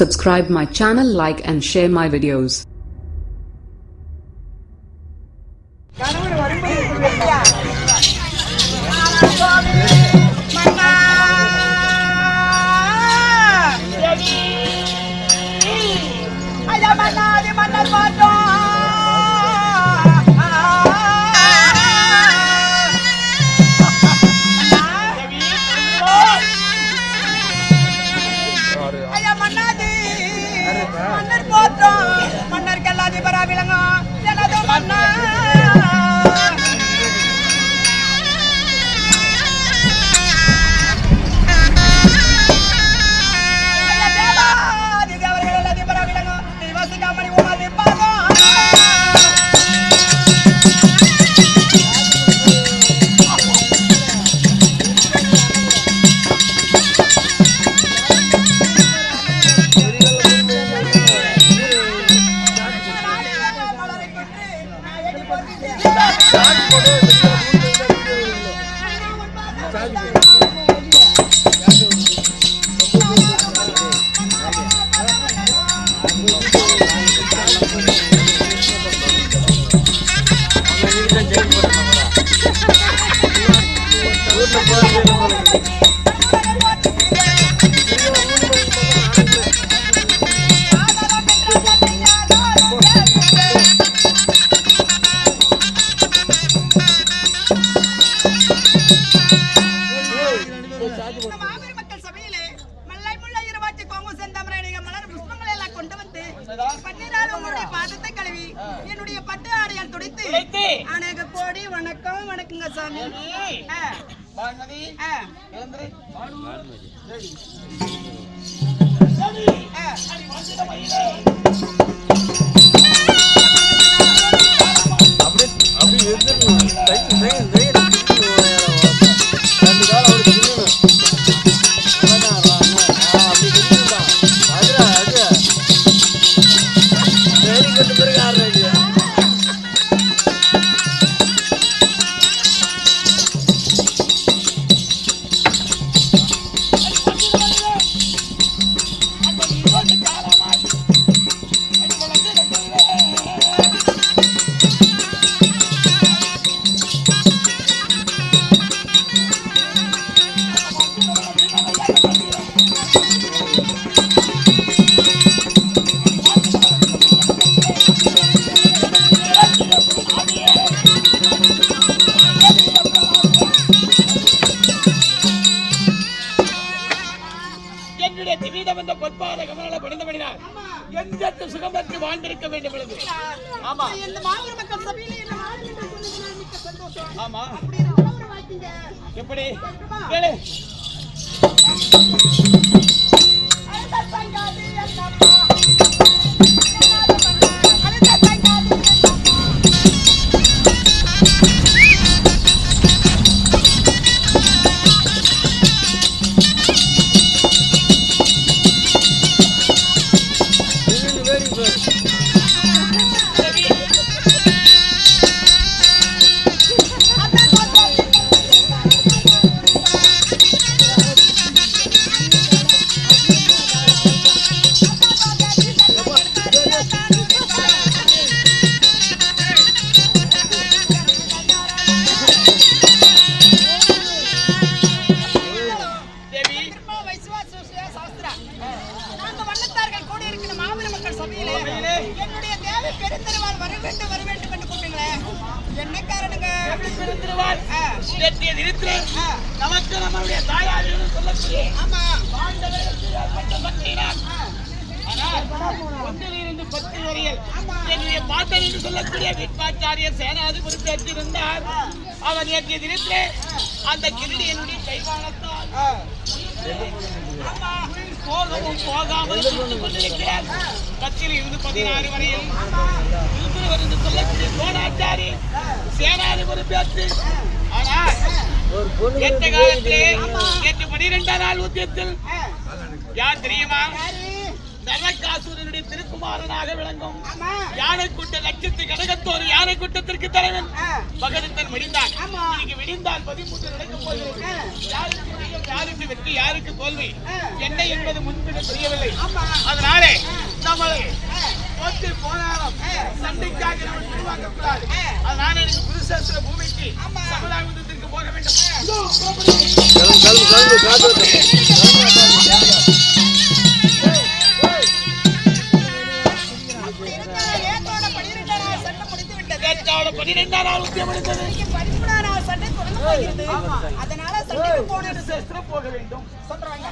Subscribe my channel, like and share my videos. நரகாசுரனுடைய திருக்குமாரனாக விளங்கும் யானை கூட்ட லட்சத்து கடகத்தோர் யானை கூட்டத்திற்கு தலைவன் பகதத்தன் விடிந்தான். இன்னைக்கு விடிந்தான் 13 நடக்கப் போகிறது. யாருக்கு வெற்றி யாருக்கு தோல்வி என்ன என்பது முன்பிட தெரியவில்லை. அதனாலே நம்மளை போட்டு போனாலும் சண்டைக்காக நம்ம உருவாக்கக்கூடாது. அதனால எனக்கு குருசாஸ்திர பூமிக்கு சமதாபத்திற்கு போக வேண்டும். அதனால சண்டைக்கு போக வேண்டும் சொல்றாங்க.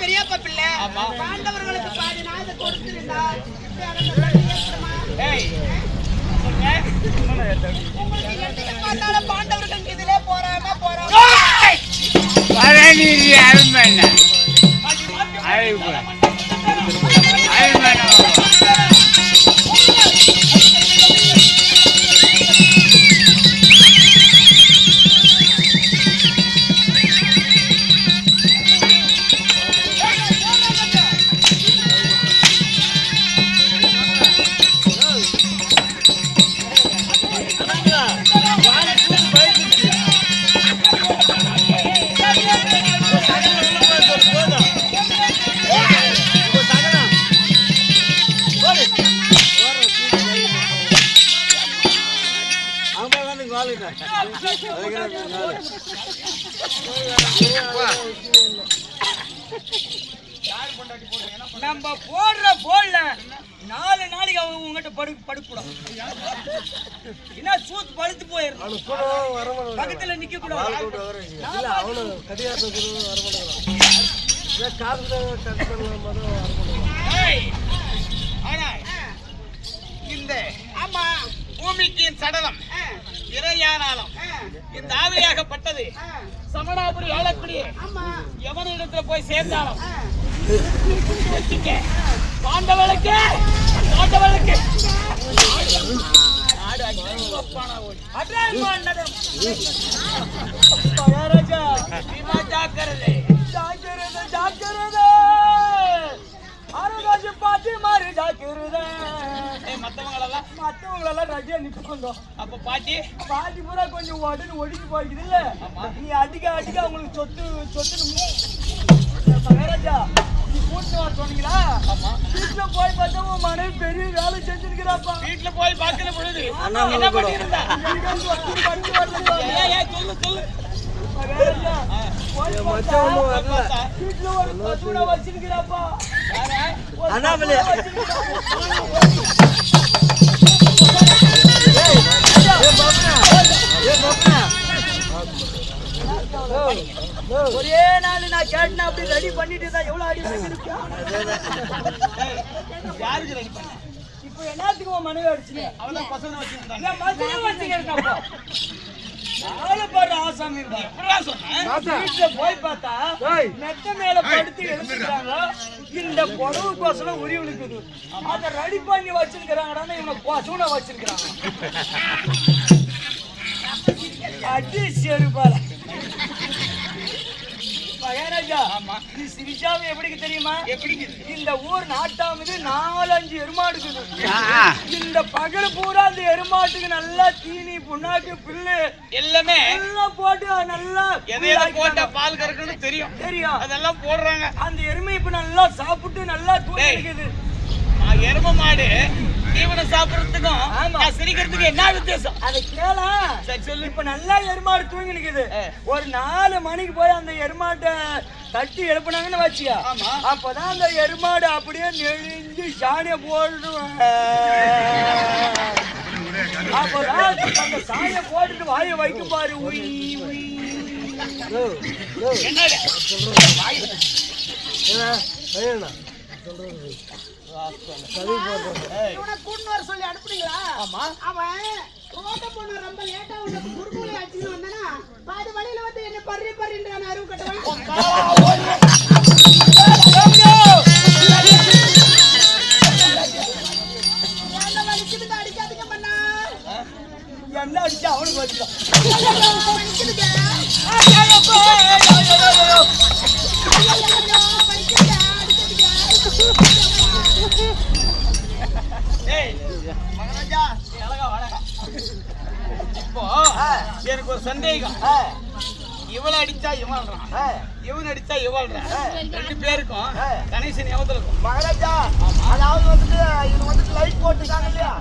பெரியப்பா பிள்ளை பாண்டவர்களுக்கு பாதி நாயத்தை கொடுத்திருந்தா பாண்டவர்கள் இதுல போறாம நம்ம போடுற போடல 4 நாளைக்கு அவங்க உங்ககிட்ட படுக்கூடாது. என்ன சூத் படுத்து போயிடும். பக்கத்துல நிக்க கூடாது. இந்த ஆமா பூமிக்கு சடலம் இறையானாலும் இந்த ஆவியாகப்பட்டது சமணாபுரி ஆளக்கூடிய எவனிடத்துல போய் சேர்ந்தாலும் பாண்டவளுக்கு பாத்தி மாறி மத்தவங்களெல்லாம் ரஜியா நிற்கும். அப்ப பாட்டி பூரா கொஞ்சம் உடனே ஒடுக்கி போய்க்குது இல்ல. நீ அடிக்க அவங்களுக்கு சொத்து மகாராஜா நீ கூட்டு வர சொன்னீங்களா? வீட்டுல போய் பார்த்தா உன் மனைவி பெரிய வேலை செஞ்சிருக்கிறாப்பா. வீட்டுல போய் பார்க்கிற பொழுது என்ன பண்ணிருந்தா சொல்லு வீட்டுல ஒரு பசுட வச்சிருக்கிறாப்பா. ஒரே நாள் நான் கேட்டேன் அப்படி ரெடி பண்ணிட்டு தான் எவ்வளவு அடி யாருக்கு ரெடி பண்ண? இப்போ என்னத்துக்கு உன் மனைவி அடிச்சுங்க? அவளை பசங்க வச்சிருந்தாங்க. ஆளப்படுற ஆசாமி எப்படிதான் சொன்னேன்? வீட்டுல போய் பார்த்தா மெத்த மேல படுத்து எழுந்துக்கிறாங்க. இந்த புடவு கோசம் உரி விழுக்குது. அதை ரெடி பண்ணி வச்சிருக்கிறாங்கடான்னு இவங்க கொசூன வச்சிருக்கிறாங்க. அடி செருப்பால மகாராஜா, நீ சிரிச்சாம எப்படி தெரியுமா? இந்த ஊர் நாட்டாமது 4-5 எருமாடுக்குது. இந்த பகல் பூரா அந்த எருமாட்டுக்கு நல்லா தீனி புண்ணாக்கு புல்லு எல்லாமே எல்லாம் போட்டு நல்லா போட்ட பால் கறக்கணும் தெரியும் தெரியும் அதெல்லாம் போடுறாங்க. அந்த எருமை இப்ப நல்லா சாப்பிட்டு நல்லா தூங்கிக்குது. எருமை மாடு தீவனம் சாப்பிடுறதுக்கும் நான் சிரிக்கிறதுக்கு என்ன வித்தியாசம்? அதை கேளா. சரி சொல்லு. இப்ப நல்லா எருமாடு தூங்கி நிக்குது. ஒரு 4 மணிக்கு போய் அந்த எருமாட்டை தட்டி எழுப்புனாங்கன்னு வச்சியா, அப்பதான் அந்த எருமாடு அப்படியே நெளிஞ்சு சாணிய போடுவாங்க. அப்பதான் அந்த சாணிய போட்டுட்டு வாயை வைக்கும் பாரு. சொல்லி அனுப்புறீங்களா? அவன் ரோட்ட போன ரொம்ப லேட்டா வந்து குறுக்குல அடிச்சுன்னு வந்தானா பாதி வழியில வந்து என்ன பர்றி பர்றின்றான அருவு கட்டவன். என்ன வலிக்குது அடிக்காதீங்க பண்ணா. என்ன அடிச்சா அவனுக்கு வலிக்கும். இப்போ எனக்கு ஒரு சந்தேகம். இவளை அடிச்சா இவள்றான், இவன் அடிச்சா இவள்றான். 2 பேருக்கும் கணேசன் எவத்துல இருக்கும்? மகாராஜா, அதாவது வந்துட்டு இது வந்துட்டு லைட் போட்டுருக்காங்க இல்லையா,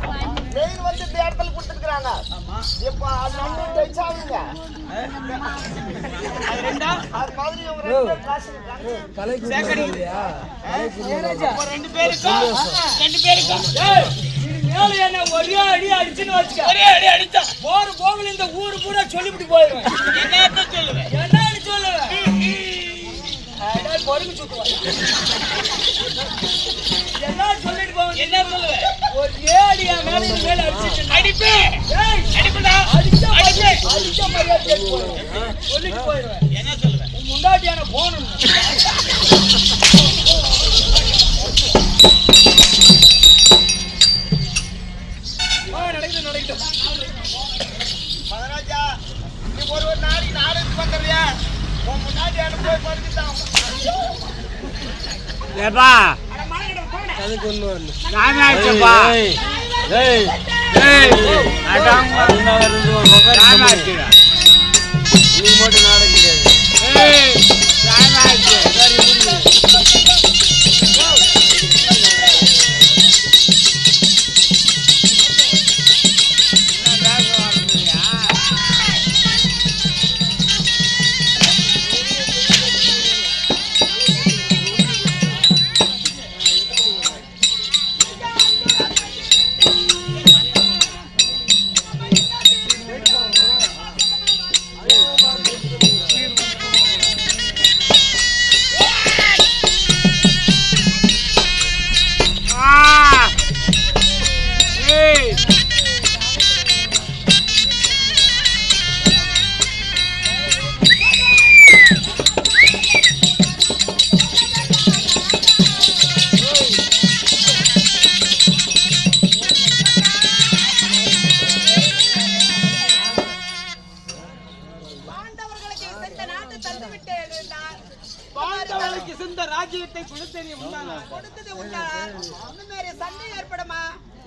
மெயின் வந்து இந்த இடத்துல கொடுத்துருக்காங்க. இப்ப அது 2 டச் ஆகுங்க. அது ரெண்டா அது மாதிரி இவங்க 2 பேர் காசு சேகரிக்குது. 2 பேருக்கும் மேல என்ன ஒரே அடி அடிச்சுன்னு வச்சுக்க. ஒரே அடி அடிச்சா போற போகல இந்த ஊரு பூரா சொல்லிவிட்டு போயிடுவேன். என்னத்த சொல்லுவேன்? என்னன்னு சொல்லுவேன்? பொறுக்கு சுத்துவேன். என்ன சொல்லிட்டு போவேன்? என்ன சொல்லுவேன்? ஒரே அடியா மேல மேல அடிச்சு அடிப்பேன். அடிப்படா அடிச்சா அடிப்பேன். மரியாதை சொல்லிட்டு போயிடுவேன். என்ன சொல்லுவேன்? முண்டாட்டியான போகணும். மகாராஜா, நீ ஒரு நாளைக்கு நாடகத்துக்கு வந்துடுறியா? உன் முன்னாடி போய் படுத்துட்டான். ஏப்பா அதுக்கு ஒண்ணு நானே ஆச்சுப்பா. ஏய் ஏய் அடாங்க என்ன வருது ஒரு பக்கம் நானே ஆச்சுடா. நீ மட்டும் நாடகம் கிடையாது. ஏய் நானே ஆச்சு சரி புடி. பாண்டவர்களுக்கு சிந்த ராஜ்யத்தை கொடுத்தது உண்டானா? அந்த மாதிரி சண்டை ஏற்படுமா?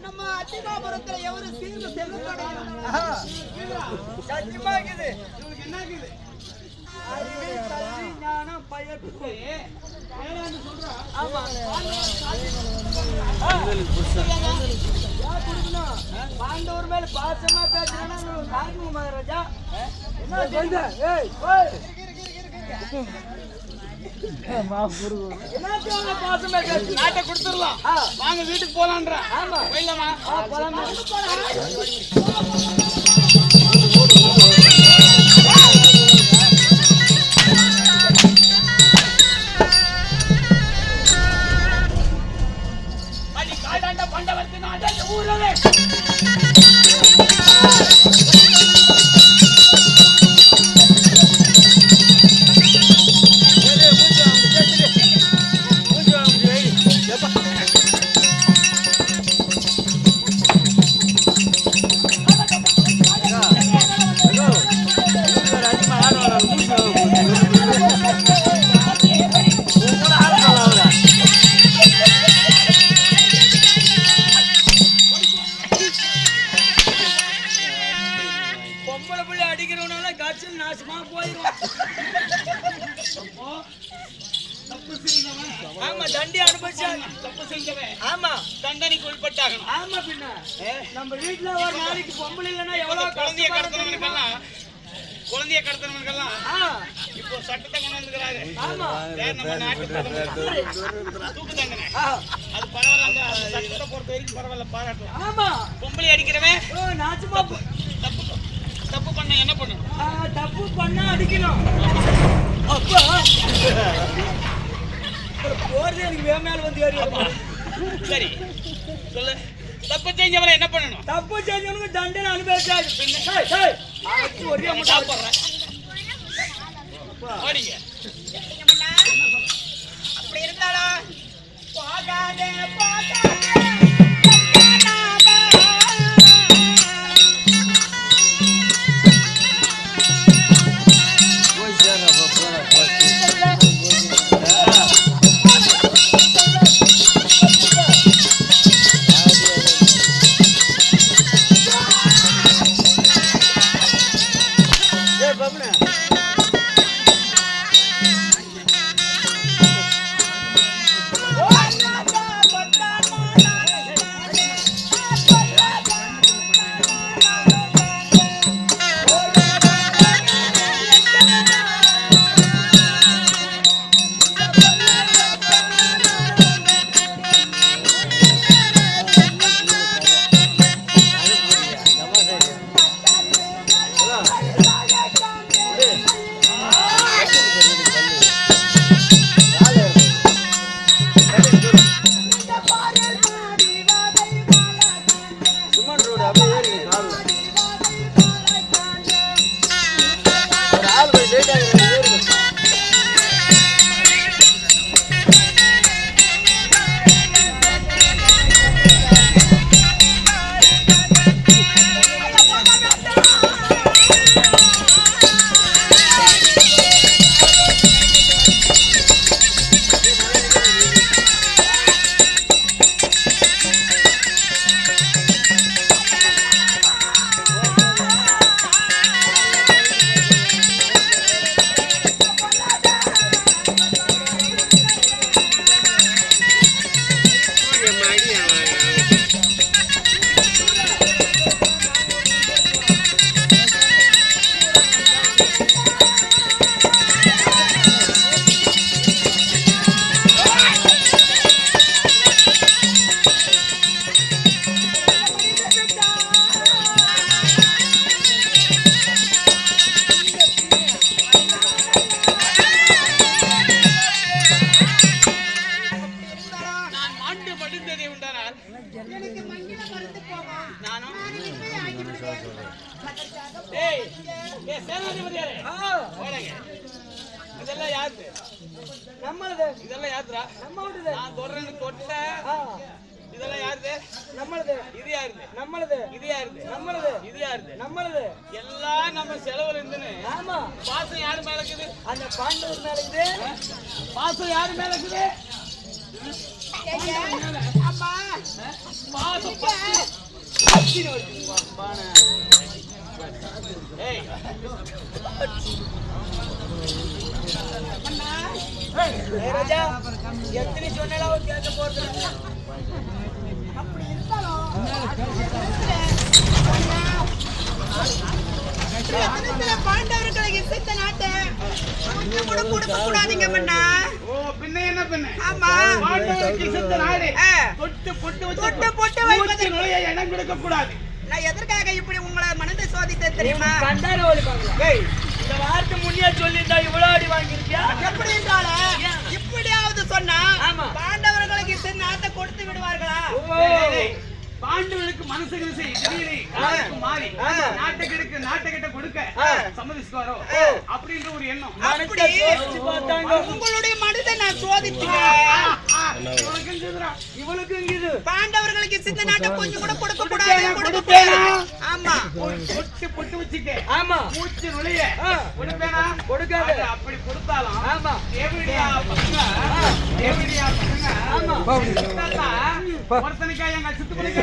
நம்ம அத்திமாபுரத்துல எவரு சீர்ந்து செல்வத்தோட சத்தியமா இருக்குது. இவனுக்கு என்ன இருக்குது? அறிவு, கல்வி, ஞானம், பயப்பு. ஆமா பாண்டவர் மேல பாசமா பேசுறேன்னா காரணம் மகாராஜா. நாட்டை கொடுத்துடலாம். வாங்க வீட்டுக்கு போலான்ற. போயிடலாமா? அடி காடாண்ட பண்டவர்க்கு நாடாண்ட ஊரவே ஆமா தண்டி அனுபவிச்சாங்க. தப்பு செஞ்சவன் ஆமா தண்டனைக்கு உட்பட்டாகணும். ஆமா பின்ன நம்ம வீட்டுல ஒரு நாளைக்கு பொம்பளை இல்லைன்னா எவ்வளவு குழந்தைய கஷ்டப்படுறதுக்கெல்லாம் கடத்துறவனுக்கெல்லாம் இப்போ சட்டத்தை கொண்டு வந்துக்கிறாரு. ஆமா நம்ம நாட்டு தூக்கு தண்டனை அது பரவாயில்ல. அந்த சட்டத்தை பொறுத்த வரைக்கும் பரவாயில்ல, பாராட்டலாம். ஆமா பொம்பளை அடிக்கிறவன் நாச்சுமா தப்பு பண்ண என்ன பண்ணணும்? தப்பு பண்ணா அடிக்கணும். அப்பா போறது எனக்கு வேமையால வந்து ஏறி. சரி சொல்லு, தப்பு செஞ்சவளை என்ன பண்ணணும்? தப்பு செஞ்சவனுக்கு தண்டனை அனுபவிச்சாரு. ஒரே சாப்பிட்றேன் ஓடிங்க. அப்படி இருந்தாடா போகாதே இதெல்லாம் யாரு? நம்மளது. இதெல்லாம் யாருடா? நம்மளது. நான் தொடர்ந்து தொட்ட. இதெல்லாம் யாருது? நம்மளது. இது யாருது? நம்மளது. இது யாருது? நம்மளது. இது யாருது? நம்மளது. எல்லாம் நம்ம செலவுல இருந்துன்னு. ஆமா. பாசம் யாரு மேல இருக்குது? அந்த பாண்டவர் மேல இருக்குது. பாசம் யாரு மேல இருக்குது? அம்மா பாசம் ஏய் ராஜா எத்தனை சொன்னாலும் கேட்க போறது. அப்படி இருந்தாலும் பாண்டவர்களுக்கு இசைத்த நாட்டை கூட கொடுக்க கூடாதுங்க மன்னா. ஓ பின்ன என்ன பண்ண? ஆமா பாண்டவர்களுக்கு இசைத்த நாடு தொட்டு பொட்டு வைப்பதற்கு இடம் கொடுக்க கூடாது. நான் எதற்காக இப்படி உங்களை மனதை சோதித்தேன் தெரியுமா? கண்டார ஒளிப்பாங்க. இந்த வார்த்தை முன்னே சொல்லியிருந்தா இவ்வளவு அடி வாங்கிருக்கியா? எப்படி இருந்தாலும் இப்படியாவது சொன்னா பாண்டவர்களுக்கு இசை நாட்டை கொடுத்து விடுவார்களா? பாண்டவர்களுக்கு மனசு மாறி நாட்டுக்கிட்ட கொடுக்க சம்மதிச்சுவாரோ அப்படின்ற ஒரு எண்ணம். உங்களுடைய மனதை நான் சோதிச்சேன். இவளுக்கு இங்குது பாண்டவர்களுக்கு சித்த நாட்டை கொஞ்சம் கூட கொடுக்க கூடாது. ஆமா பொட்டு வச்சுக்க. ஆமா மூச்சு நுழைய கொடுப்பேனா? கொடுக்காது. அப்படி கொடுத்தாலும் ஆமா தேவடியா பசங்க ஆமா ஒருத்தனுக்கா எங்க சித்துப்பனுக்கு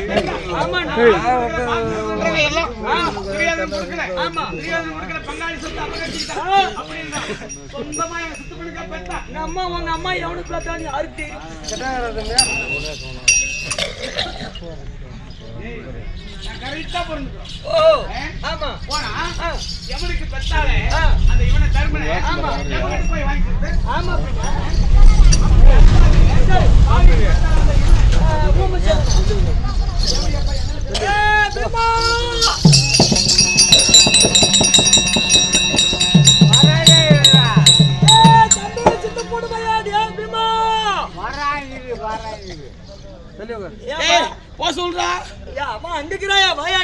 ஆமா எல்லாம் துரியோதனன் கொடுக்கல. ஆமா துரியோதனன் கொடுக்கல பங்காளி சொத்து அபகரிச்சுட்டான் அப்படின்னா சொந்தமா எங்க சித்துப்பனுக்கா பெற்றா. அம்மா உங்க அம்மா எவனுக்கு பார்த்தாலும் யாருக்கு தெரியும்? நான் கரெக்டா பொருந்துக்கிறோம். ஓ ஆமா போனா எவனுக்கு பெற்றாலே அந்த இவனை தருமனே ஆமா எவனுக்கு போய் வாங்கி கொடுத்து ஆமா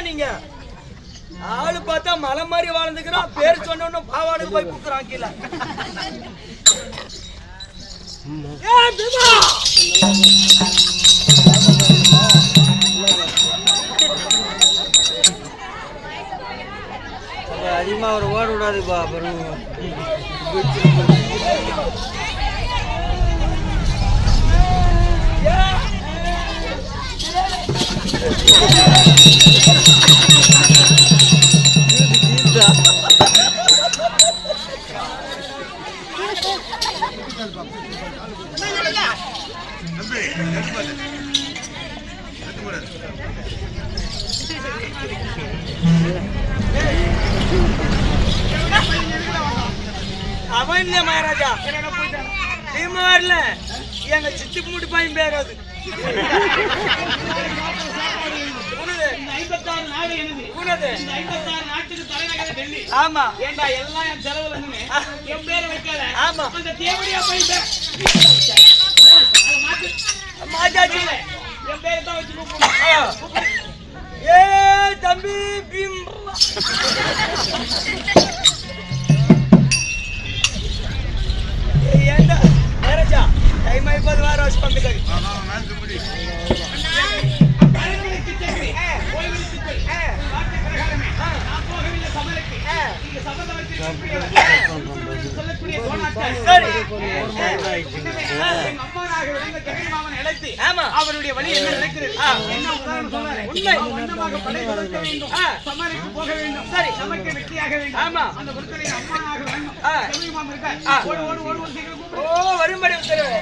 நீங்க ஆளு பார்த்தா மலை மாதிரி வாழ்ந்துக்கிறான். பேர் சொன்ன பாவாடு போய் குக்குறான் கீழே. அதிகமா ஒரு ஓட விடாதுப்பா. அப்புறம் அவன் இல்ல மகாராஜா தீமார்ல எங்க சித்தி மூடி பாயும் பேராது. 56 நாடு என்னது? இந்த 56 நாட்டுக்கு தலைநகர் டெல்லி. ஆமா ஏண்டா எல்லாம் என் செலவுல நின்னு என் பேரை வைக்காத. ஆமா அந்த தேவடியா போயிட்டேன். மாஜாஜி என் பேரை தான் வச்சு கூப்பிடுவோம். ஏ தம்பி பீம் ஏண்டா மகாராஜா டைம் ஐப்பது வார வருஷம் வந்துட்டாரு. அவருடைய வழி என்ன நடக்கிறது? என்ன உதாரணம் சொல்றாரு? உண்மை வண்ணமாக படை கொடுக்க வேண்டும், சமருக்கு போக வேண்டும், சரி நமக்கு வெற்றியாக வேண்டும். ஆமா அந்த ஒருத்தரை அம்மானாக வேண்டும். இருக்கார். ஓடு ஓடு ஓடு சீக்கிரம் கூப்பிடு. ஓ வரும்படி உத்தரவு.